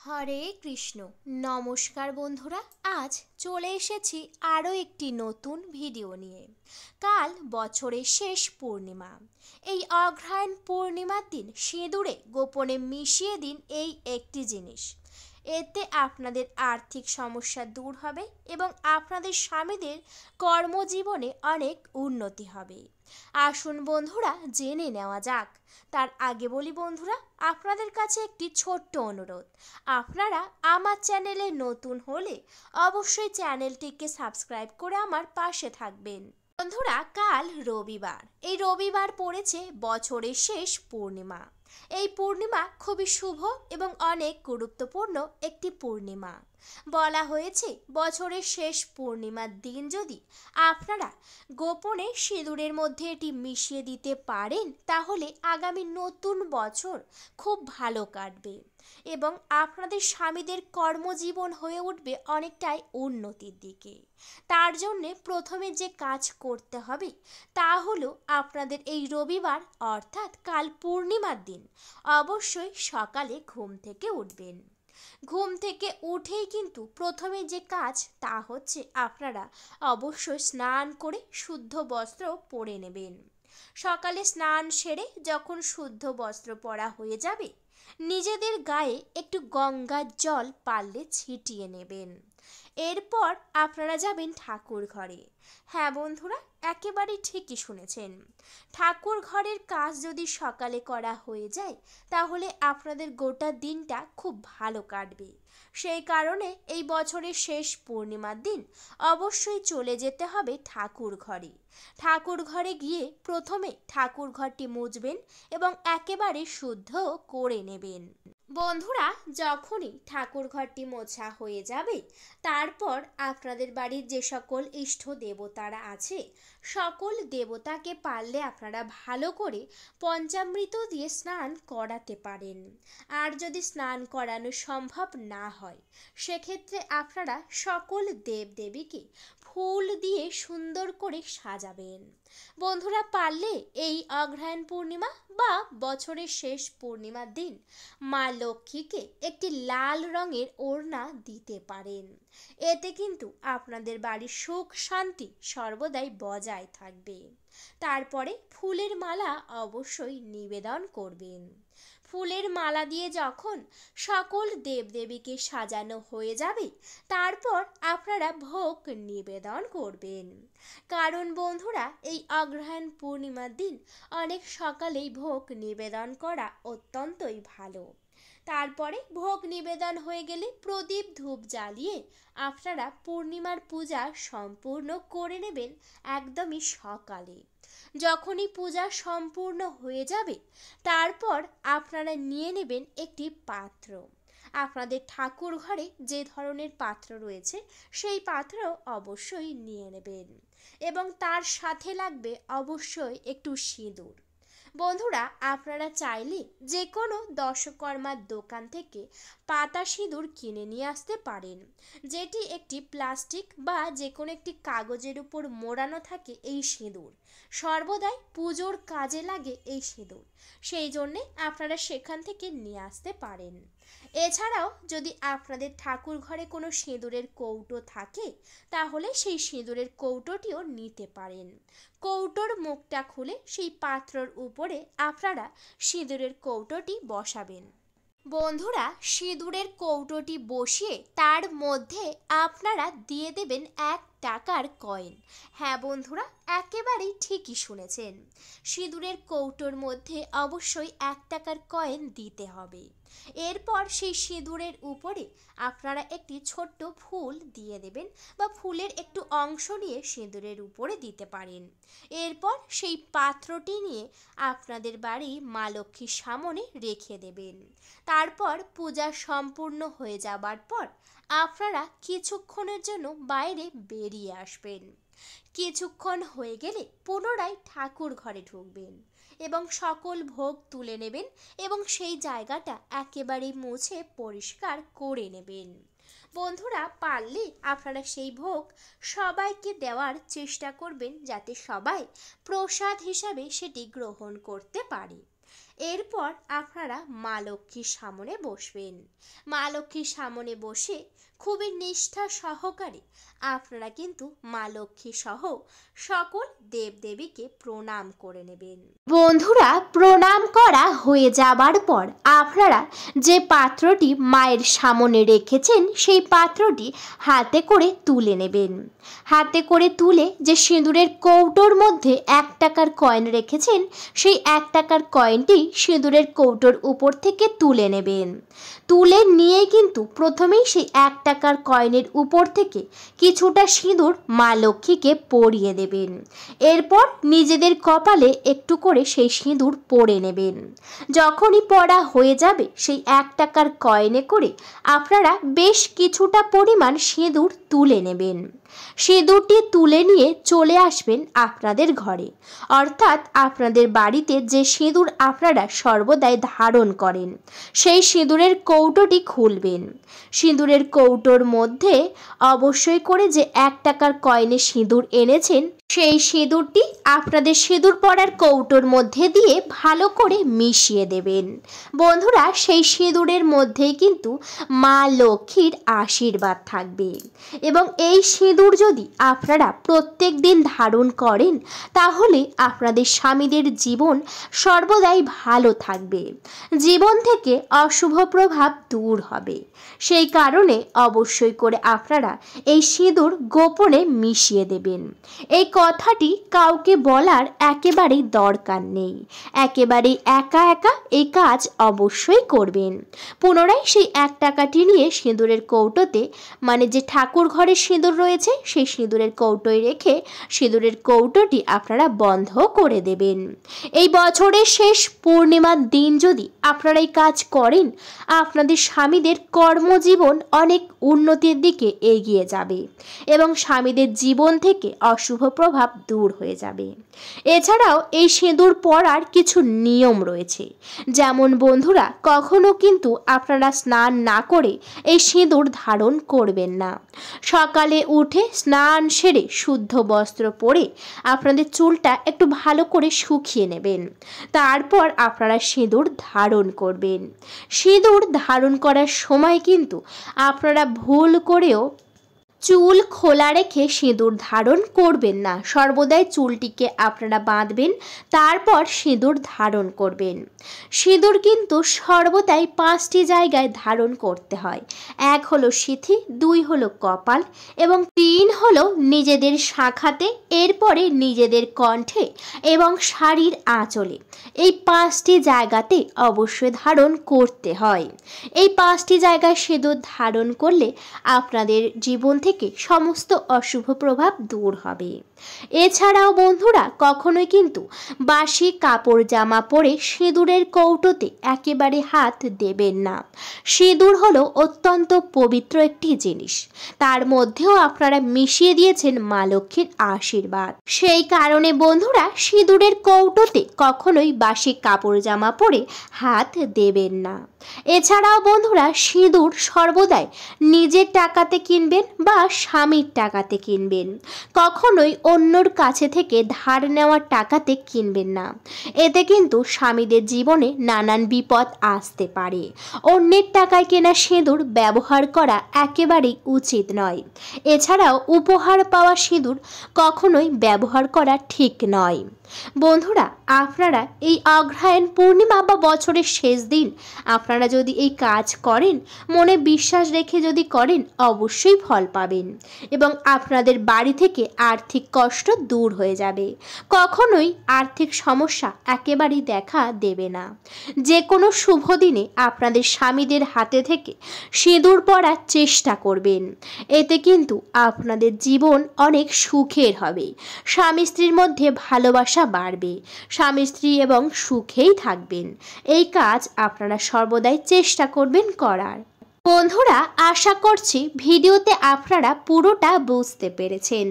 হরে কৃষ্ণ। নমস্কার বন্ধুরা, আজ চলে এসেছি আরও একটি নতুন ভিডিও নিয়ে। কাল বছরের শেষ পূর্ণিমা। এই অগ্রহায়ণ পূর্ণিমার দিন সিঁদুরে গোপনে মিশিয়ে দিন এই একটি জিনিস। এতে আপনাদের আর্থিক সমস্যা দূর হবে এবং আপনাদের স্বামীদের কর্মজীবনে অনেক উন্নতি হবে। আসুন বন্ধুরা, জেনে নেওয়া যাক। তার আগে বলি বন্ধুরা, আপনাদের কাছে একটি ছোট্ট অনুরোধ। আপনারা আমার চ্যানেলে নতুন হলে অবশ্যই চ্যানেলটিকে সাবস্ক্রাইব করে আমার পাশে থাকবেন। বন্ধুরা, কাল রবিবার। এই রবিবার পড়েছে বছরের শেষ পূর্ণিমা। এই পূর্ণিমা খুবই শুভ এবং অনেক গুরুত্বপূর্ণ একটি পূর্ণিমা। বলা হয়েছে বছরের শেষ পূর্ণিমার দিন যদি আপনারা গোপনে সিঁদুরের মধ্যে এটি মিশিয়ে দিতে পারেন, তাহলে আগামী নতুন বছর খুব ভালো কাটবে এবং আপনাদের স্বামীদের কর্মজীবন হয়ে উঠবে অনেকটাই উন্নতির দিকে। তার জন্যে প্রথমে যে কাজ করতে হবে তা হলো আপনাদের এই রবিবার অর্থাৎ কাল পূর্ণিমার দিন অবশ্যই সকালে ঘুম থেকে উঠবেন। ঘুম থেকে উঠেই কিন্তু প্রথমে যে কাজ তা হচ্ছে আপনারা অবশ্যই স্নান করে শুদ্ধ বস্ত্র পরে নেবেন। সকালে স্নান সেরে যখন শুদ্ধ বস্ত্র পরা হয়ে যাবে, নিজেদের গায়ে একটু গঙ্গার জল পারলে ছিটিয়ে নেবেন। এরপর আপনারা যাবেন ঠাকুর ঘরে। হ্যাঁ বন্ধুরা, একেবারেই ঠিকই শুনেছেন। ঠাকুর ঘরের কাজ যদি সকালে করা হয়ে যায়, তাহলে আপনাদের গোটা দিনটা খুব ভালো কাটবে। সেই কারণে এই বছরের শেষ পূর্ণিমার দিন অবশ্যই চলে যেতে হবে ঠাকুর ঘরে। ঠাকুর ঘরে গিয়ে প্রথমে ঠাকুর ঘরটি মুছবেন এবং একেবারে শুদ্ধ করে নেবেন। বন্ধুরা, যখনই ঠাকুর ঘরটি মোছা হয়ে যাবে, তারপর আপনাদের বাড়ির যে সকল ইষ্ট দেবতারা আছে, সকল দেবতাকে পারলে আপনারা ভালো করে পঞ্চামৃত দিয়ে স্নান করাতে পারেন। আর যদি স্নান করানো সম্ভব না হয়, সেক্ষেত্রে আপনারা সকল দেবদেবীকে ফুল দিয়ে সুন্দর করে সাজাবেন। বন্ধুরা, পারলে এই অগ্রহায়ণ পূর্ণিমা বা বছরের শেষ পূর্ণিমার দিন মা লক্ষ্মীকে একটি লাল রঙের ওড়না দিতে পারেন। এতে কিন্তু আপনাদের বাড়ির সুখ শান্তি সর্বদাই বজায় থাকবে। তারপরে ফুলের মালা অবশ্যই নিবেদন করবেন। ফুলের মালা দিয়ে যখন সকল দেবদেবীকে সাজানো হয়ে যাবে, তারপর আপনারা ভোগ নিবেদন করবেন। কারণ বন্ধুরা, এই অগ্রহায়ণ পূর্ণিমার দিন অনেক সকালেই ভোগ নিবেদন করা অত্যন্তই ভালো। তারপরে ভোগ নিবেদন হয়ে গেলে প্রদীপ ধূপ জ্বালিয়ে আপনারা পূর্ণিমার পূজা সম্পূর্ণ করে নেবেন একদমই সকালে। যখনই পূজা সম্পূর্ণ হয়ে যাবে, তারপর আপনারা নিয়ে নেবেন একটি পাত্র। আপনাদের ঠাকুর ঘরে যে ধরনের পাত্র রয়েছে সেই পাত্র অবশ্যই নিয়ে নেবেন এবং তার সাথে লাগবে অবশ্যই একটু সিঁদুর। বন্ধুরা, আপনারা চাইলে যে কোনো দশকর্মার দোকান থেকে পাতা সিঁদুর কিনে নিয়ে আসতে পারেন, যেটি একটি প্লাস্টিক বা যে কোনো একটি কাগজের উপর মোড়ানো থাকে। এই সিঁদুর সর্বদাই পুজোর কাজে লাগে এই সিঁদুর, সেই জন্যে আপনারা সেখান থেকে নিয়ে আসতে পারেন। এছাড়াও যদি আপনাদের ঠাকুর ঘরে কোনো সিঁদুরের কৌটো থাকে, তাহলে সেই সিঁদুরের কৌটোটিও নিতে পারেন। কৌটোর মুখটা খুলে সেই পাত্রর উপরে আপনারা সিঁদুরের কৌটোটি বসাবেন। বন্ধুরা, সিঁদুরের কৌটোটি বসিয়ে তার মধ্যে আপনারা দিয়ে দেবেন 1 টাকার কয়েন। হ্যাঁ বন্ধুরা, একেবারেই ঠিকই শুনেছেন। সিঁদুরের কৌটোর মধ্যে অবশ্যই 1 টাকার কয়েন দিতে হবে। এরপর সেই সিঁদুরের উপরে আপনারা একটি ছোট্ট ফুল দিয়ে দেবেন বা ফুলের একটু অংশ নিয়ে সিঁদুরের উপরে দিতে পারেন। এরপর সেই পাত্রটি নিয়ে আপনাদের বাড়ি মা লক্ষ্মীর সামনে রেখে দেবেন। তারপর পূজা সম্পূর্ণ হয়ে যাবার পর আপনারা কিছুক্ষণের জন্য বাইরে বেরিয়ে আসবেন। কিছুক্ষণ হয়ে গেলে পুনরায় ঠাকুর ঘরে ঢুকবেন এবং সকল ভোগ তুলে নেবেন এবং সেই জায়গাটা একেবারে মুছে পরিষ্কার করে নেবেন। বন্ধুরা, পারলে আপনারা সেই ভোগ সবাইকে দেওয়ার চেষ্টা করবেন, যাতে সবাই প্রসাদ হিসাবে সেটি গ্রহণ করতে পারে। এরপর আপনারা মা লক্ষ্মীর সামনে বসবেন। মা লক্ষ্মীর সামনে বসে খুবই নিষ্ঠা সহকারে আপনারা কিন্তু মা লক্ষ্মী সহ সকল দেবদেবীকে প্রণাম করে নেবেন। বন্ধুরা, প্রণাম করা হয়ে যাবার পর আপনারা যে পাত্রটি মায়ের সামনে রেখেছেন সেই পাত্রটি হাতে করে তুলে নেবেন। হাতে করে তুলে যে সিঁদুরের কৌটোর মধ্যে 1 টাকার কয়েন রেখেছেন সেই 1 টাকার কয়েনটি সিঁদুরের কৌটোর উপর থেকে তুলে নেবেন। তুলে নিয়ে কিন্তু প্রথমেই সেই 1 টাকার কয়েনের উপর থেকে কিছুটা সিঁদুর মা লক্ষ্মীকে পরিয়ে দেবেন। এরপর নিজেদের কপালে একটু করে সেই সিঁদুর পরে নেবেন। যখনই পরা হয়ে যাবে সেই 1 টাকার কয়েনে করে আপনারা বেশ কিছুটা পরিমাণ সিঁদুর তুলে নেবেন। সিঁদুরটি তুলে নিয়ে চলে আসবেন আপনাদের ঘরে, অর্থাৎ আপনাদের বাড়িতে যে সিঁদুর আপনারা সর্বদাই ধারণ করেন সেই সিঁদুরের কৌটোটি খুলবেন। সিঁদুরের কৌটোর মধ্যে অবশ্যই করে যে 1 টাকার কয়েনে সিঁদুর এনেছেন সেই সিঁদুরটি আপনাদের সিঁদুর পরার কৌটোর মধ্যে দিয়ে ভালো করে মিশিয়ে দেবেন। বন্ধুরা, সেই সিঁদুরের মধ্যেই কিন্তু মা লক্ষ্মীর আশীর্বাদ থাকবে এবং এই সিঁদুর যদি আপনারা প্রত্যেক দিন ধারণ করেন তাহলে আপনাদের স্বামীদের জীবন সর্বদাই ভালো থাকবে, জীবন থেকে অশুভ প্রভাব দূর হবে। সেই কারণে অবশ্যই করে আপনারা এই সিঁদুর গোপনে মিশিয়ে দেবেন। এই কথাটি কাউকে বলার একেবারেই দরকার নেই, একেবারেই একা একা এই কাজ অবশ্যই করবেন। পুনরায় সেই 1 টাকাটি নিয়ে সিঁদুরের কৌটোতে, মানে যে ঠাকুর ঘরে সিঁদুর রয়েছে সেই সিঁদুরের কৌটোয় রেখে সিঁদুরের কৌটোটি আপনারা বন্ধ করে দেবেন। এই বছরের শেষ পূর্ণিমার দিন যদি আপনারা এই কাজ করেন আপনাদের স্বামীদের কর্মজীবন অনেক উন্নতির দিকে এগিয়ে যাবে এবং স্বামীদের জীবন থেকে অশুভ প্রভাব দূর হয়ে যাবে। এছাড়াও এই সিঁদুর পরার কিছু নিয়ম রয়েছে, যেমন বন্ধুরা, কখনো কিন্তু আপনারা স্নান না করে এই সিঁদুর ধারণ করবেন না। সকালে উঠে স্নান সেরে শুদ্ধ বস্ত্র পরে আপনাদের চুলটা একটু ভালো করে শুকিয়ে নেবেন। তারপর আপনারা সিঁদুর ধারণ করবেন। সিঁদুর ধারণ করার সময় কিন্তু আপনারা ভুল করেও চুল খোলা রেখে সিঁদুর ধারণ করবেন না। সর্বদাই চুলটিকে আপনারা বাঁধবেন, তারপর সিঁদুর ধারণ করবেন। সিঁদুর কিন্তু সর্বদাই 5টি জায়গায় ধারণ করতে হয়। 1 হলো সিঁথি, 2 হলো কপাল এবং 3 হলো নিজেদের শাখাতে, এরপরে নিজেদের কণ্ঠে এবং শাড়ির আঁচলে। এই 5টি জায়গাতে অবশ্যই ধারণ করতে হয়। এই 5টি জায়গায় সিঁদুর ধারণ করলে আপনাদের জীবন থেকে সমস্ত অশুভ প্রভাব দূর হবে। এছাড়াও বন্ধুরা, কখনোই কিন্তু বাসি কাপড় জামা পরে সিঁদুরের কৌটোতে একেবারে হাত দেবেন না। সিঁদুর হলো অত্যন্ত পবিত্র একটি জিনিস, তার মধ্যেও আপনারা মিশিয়ে দিয়েছেন মা লক্ষ্মীর আশীর্বাদ। সেই কারণে বন্ধুরা, সিঁদুরের কৌটোতে কখনোই বাসি কাপড় জামা পরে হাত দেবেন না। এছাড়াও বন্ধুরা, সিঁদুর সর্বদাই নিজের টাকাতে কিনবেন বা স্বামীর টাকাতে কিনবেন, কখনোই অন্যর কাছে থেকে ধার নেওয়ার টাকাতে কিনবেন না। এতে কিন্তু স্বামীদের জীবনে নানান বিপদ আসতে পারে। অন্যের টাকায় কেনা সিঁদুর ব্যবহার করা একেবারেই উচিত নয়। এছাড়াও উপহার পাওয়া সিঁদুর কখনোই ব্যবহার করা ঠিক নয়। বন্ধুরা, আপনারা এই অগ্রহায়ণ পূর্ণিমা বা বছরের শেষ দিন আপনারা যদি এই কাজ করেন, মনে বিশ্বাস রেখে যদি করেন, অবশ্যই ফল পাবেন এবং আপনাদের বাড়ি থেকে আর্থিক কষ্ট দূর হয়ে যাবে। কখনোই আর্থিক সমস্যা একেবারেই দেখা দেবে না। যে কোনো শুভ দিনে আপনাদের স্বামীদের হাতে থেকে সিঁদুর পরার চেষ্টা করবেন। এতে কিন্তু আপনাদের জীবন অনেক সুখের হবে। স্বামী স্ত্রীর মধ্যে ভালোবাসা বাড়বে, স্বামী স্ত্রী এবং সুখেই থাকবেন। এই কাজ আপনারা সর্বদাই চেষ্টা করবেন করার। বন্ধুরা, আশা করছি ভিডিওতে আপনারা পুরোটা বুঝতে পেরেছেন।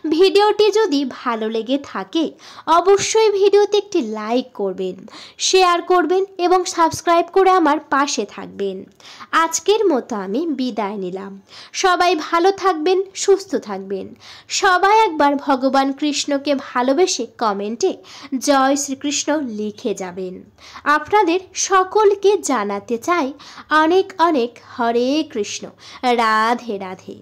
ভিডিওটি যদি ভালো লেগে থাকে অবশ্যই ভিডিওতে একটি লাইক করবেন, শেয়ার করবেন এবং সাবস্ক্রাইব করে আমার পাশে থাকবেন। আজকের মতো আমি বিদায় নিলাম। সবাই ভালো থাকবেন, সুস্থ থাকবেন। সবাই একবার ভগবান কৃষ্ণকে ভালোবেসে কমেন্টে জয় শ্রীকৃষ্ণ লিখে যাবেন। আপনাদের সকলকে জানাতে চাই অনেক অনেক হরে কৃষ্ণ, রাধে রাধে।